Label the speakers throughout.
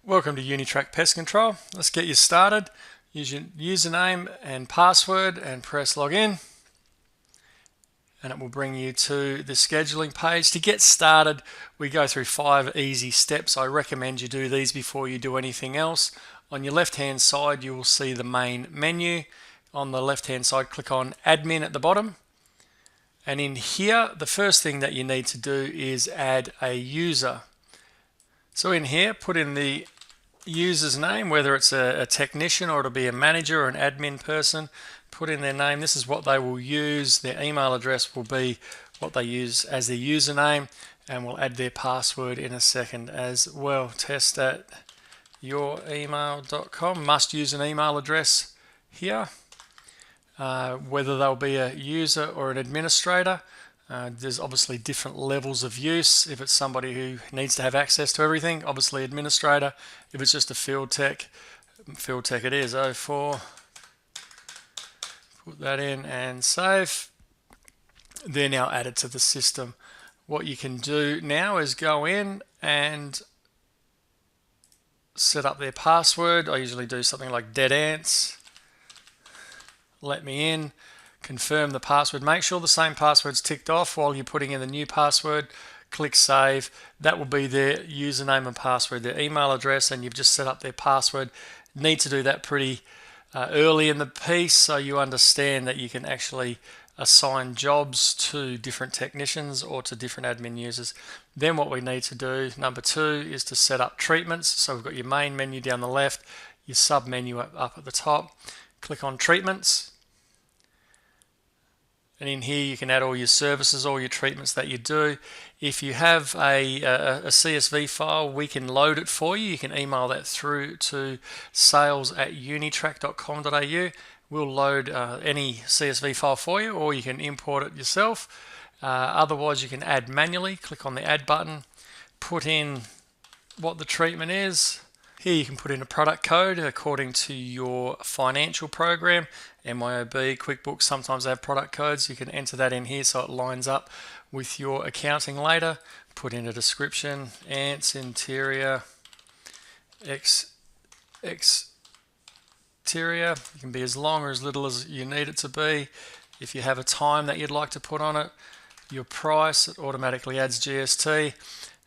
Speaker 1: Welcome to Unitrak Pest Control. Let's get you started. Use your username and password and press login. And it will bring you to the scheduling page. To get started, we go through 5 easy steps. I recommend you do these before you do anything else. On your left-hand side, you will see the main menu. On the left-hand side, click on Admin at the bottom. And in here, the first thing that you need to do is add a user. So in here, put in the user's name, whether it's a technician or it'll be a manager or an admin person. Put in their name. This is what they will use. Their email address will be what they use as their username, and we'll add their password in a second as well. Test at youremail.com. Must use an email address here. Whether they'll be a user or an administrator. There's obviously different levels of use. If it's somebody who needs to have access to everything, obviously administrator. If it's just a field tech it is 04. Put that in and save. They're now added to the system. What you can do now is go in and set up their password. I usually do something like dead ants. Let me in. Confirm the password. Make sure the same password's ticked off while you're putting in the new password. Click save. That will be their username and password, their email address, and you've just set up their password. Need to do that pretty early in the piece so you understand that you can actually assign jobs to different technicians or to different admin users. Then what we need to do, number 2, is to set up treatments. So we've got your main menu down the left, your sub menu up at the top. Click on treatments. And in here you can add all your services, all your treatments that you do. If you have a CSV file, we can load it for you. You can email that through to sales@unitrak.com.au. We'll load any CSV file for you, or you can import it yourself. Otherwise, you can add manually. Click on the add button, put in what the treatment is. Here you can put in a product code according to your financial program. MYOB, QuickBooks, sometimes they have product codes. You can enter that in here so it lines up with your accounting later. Put in a description, ants, interior, exterior. It can be as long or as little as you need it to be. If you have a time that you'd like to put on it, your price, it automatically adds GST,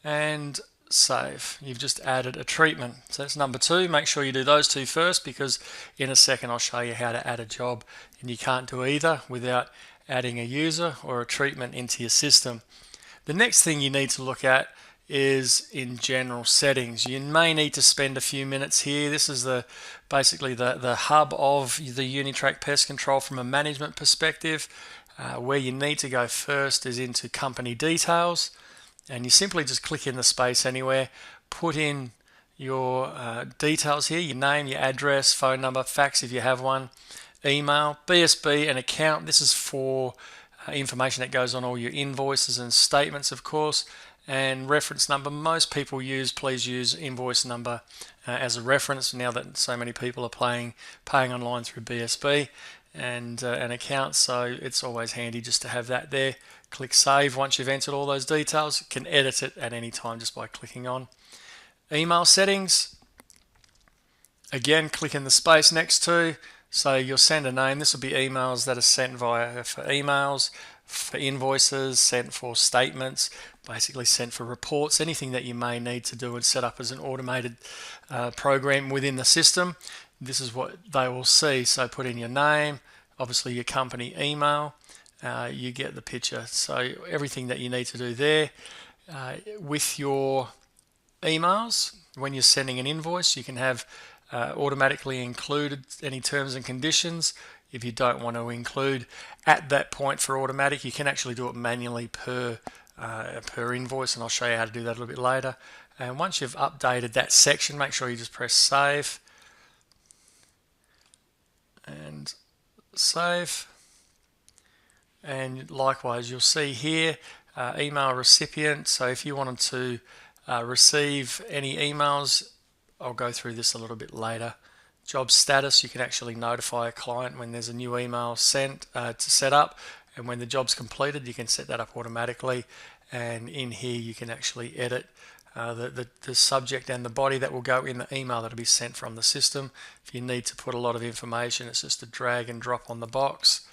Speaker 1: and save. You've just added a treatment. So that's number 2. Make sure you do those 2 first, because in a second I'll show you how to add a job, and you can't do either without adding a user or a treatment into your system. The next thing you need to look at is in general settings. You may need to spend a few minutes here. This is basically the hub of the Unitrak Pest Control from a management perspective. Where you need to go first is into company details. And you simply just click in the space anywhere, put in your details here, your name, your address, phone number, fax if you have one, email, BSB, and account. This is for information that goes on all your invoices and statements, of course, and reference number. Most people please use invoice number as a reference now that so many people are paying online through BSB and an account, so it's always handy just to have that there. Click save. Once you've entered all those details, you can edit it at any time just by clicking on. Email settings. Again, click in the space next to, so you'll send a name. This will be emails that are sent for emails, for invoices, sent for statements, basically sent for reports, anything that you may need to do and set up as an automated program within the system. This is what they will see. So put in your name, obviously your company email. You get the picture. So everything that you need to do there. With your emails, when you're sending an invoice, you can have automatically included any terms and conditions. If you don't want to include at that point for automatic, you can actually do it manually per invoice, and I'll show you how to do that a little bit later. And once you've updated that section, make sure you just press save and save. And likewise, you'll see here email recipient. So if you wanted to receive any emails, I'll go through this a little bit later. Job status, you can actually notify a client when there's a new email sent to set up, and when the job's completed you can set that up automatically. And in here you can actually edit the subject and the body that will go in the email that will be sent from the system. If you need to put a lot of information, it's just a drag and drop on the box,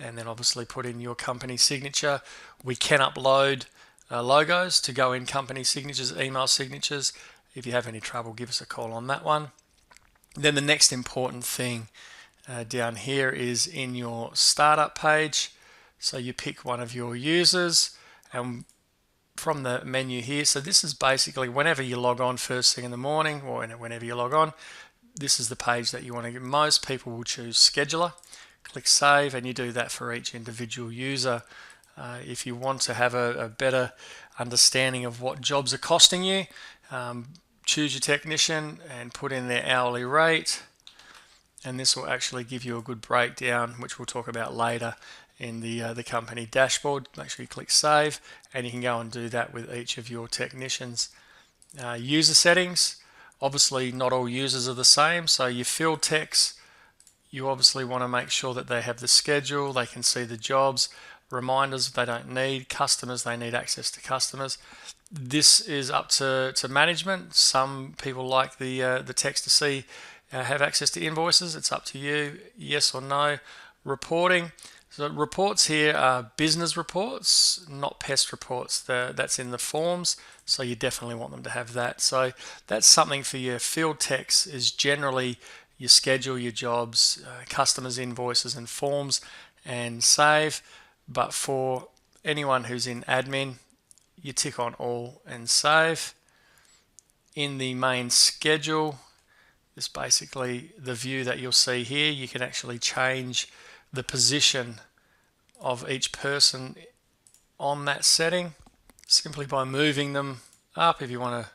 Speaker 1: and then obviously put in your company signature. We can upload logos to go in company signatures, email signatures. If you have any trouble, give us a call on that one. Then the next important thing down here is in your startup page. So you pick one of your users, and from the menu here, so this is basically whenever you log on first thing in the morning, or whenever you log on, this is the page that you want to get. Most people will choose scheduler, click save, and you do that for each individual user. If you want to have a better understanding of what jobs are costing you, choose your technician and put in their hourly rate, and this will actually give you a good breakdown, which we'll talk about later in the company dashboard. Make sure you click save, and you can go and do that with each of your technicians. User settings, obviously not all users are the same, so your field techs, you obviously want to make sure that they have the schedule, they can see the jobs, reminders they don't need, customers, they need access to customers. This is up to management. Some people like the techs to see, have access to invoices. It's up to you, yes or no. Reporting. So reports here are business reports, not pest reports. That's in the forms, so you definitely want them to have that. So that's something for your field techs, is generally you schedule your jobs, customers, invoices and forms, and save. But for anyone who's in admin, you tick on all and save. In the main schedule, this basically the view that you'll see here, you can actually change the position of each person on that setting simply by moving them up. If you want to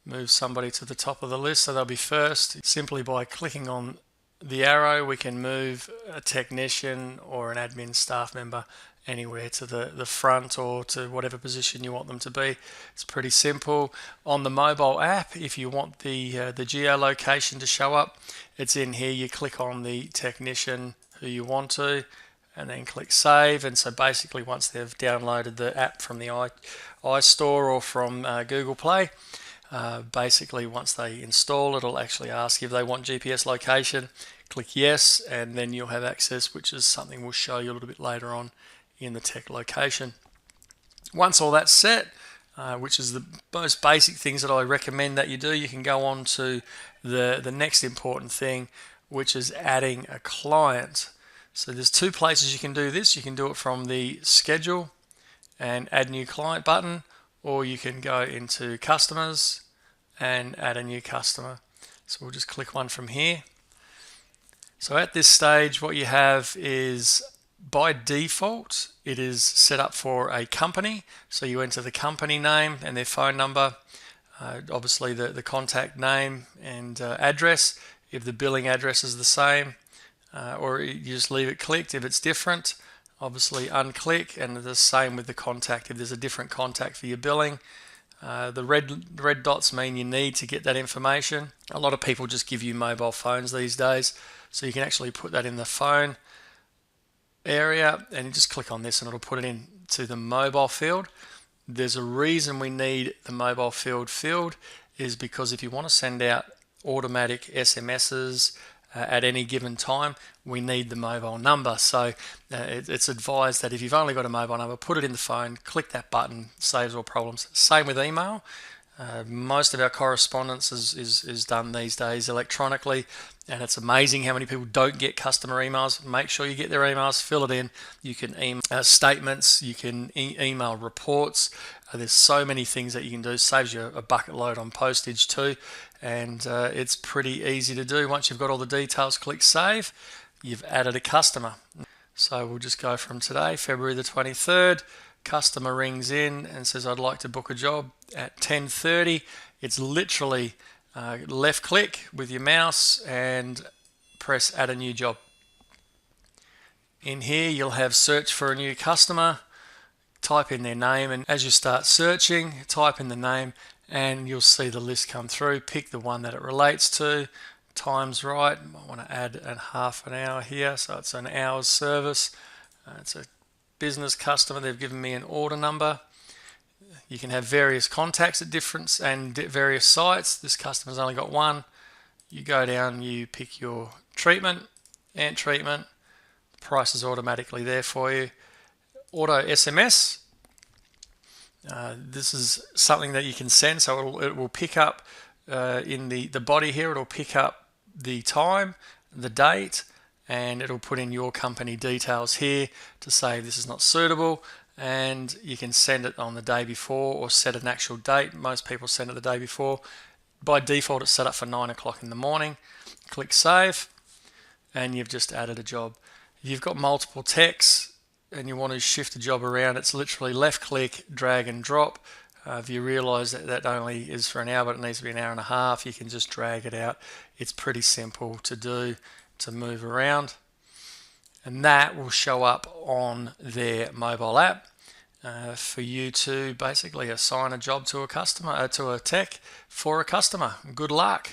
Speaker 1: move somebody to the top of the list so they'll be first, simply by clicking on the arrow we can move a technician or an admin staff member anywhere to the front or to whatever position you want them to be. It's pretty simple. On the mobile app, if you want the geolocation to show up, it's in here. You click on the technician who you want to, and then click save. And so basically once they've downloaded the app from the iStore or from Google Play, basically once they install, it'll actually ask if they want GPS location. Click yes, and then you'll have access, which is something we'll show you a little bit later on in the tech location. Once all that's set, which is the most basic things that I recommend that you do, you can go on to the next important thing, which is adding a client. So there's two places you can do this. You can do it from the schedule and add new client button, or you can go into customers and add a new customer. So we'll just click one from here. So at this stage, what you have is, by default, it is set up for a company. So you enter the company name and their phone number, obviously the contact name and address, if the billing address is the same, or you just leave it clicked. If it's different, obviously unclick, and the same with the contact. If there's a different contact for your billing, the red dots mean you need to get that information. A lot of people just give you mobile phones these days, so you can actually put that in the phone area, and you just click on this and it'll put it into the mobile field. There's a reason we need the mobile field is because if you want to send out automatic SMSs at any given time, we need the mobile number. So it's advised that if you've only got a mobile number, put it in the phone, click that button, saves all problems. Same with email. Most of our correspondence is done these days electronically, and it's amazing how many people don't get customer emails. Make sure you get their emails, fill it in. You can email statements, you can email reports. There's so many things that you can do. Saves you a bucket load on postage too, and it's pretty easy to do. Once you've got all the details, click save. You've added a customer. So we'll just go from today, February the 23rd. Customer rings in and says, I'd like to book a job at 10:30. It's literally left click with your mouse and press add a new job. In here you'll have search for a new customer, type in their name, and as you start searching, type in the name and you'll see the list come through. Pick the one that it relates to. Time's right. I want to add a half an hour here, so it's an hour's service. It's a business customer. They've given me an order number. You can have various contacts at different and various sites. This customer's only got one. You go down, you pick your treatment, ant treatment. The price is automatically there for you. Auto SMS. This is something that you can send, so it will pick up in the body here. It'll pick up the time, the date, and it'll put in your company details here to say this is not suitable, and you can send it on the day before or set an actual date. Most people send it the day before. By default, it's set up for 9 o'clock in the morning. Click save, and you've just added a job. If you've got multiple techs and you want to shift the job around, it's literally left click, drag and drop. If you realize that that only is for an hour, but it needs to be an hour and a half, you can just drag it out. It's pretty simple to do, to move around. And that will show up on their mobile app for you to basically assign a job to a customer, to a tech for a customer. Good luck.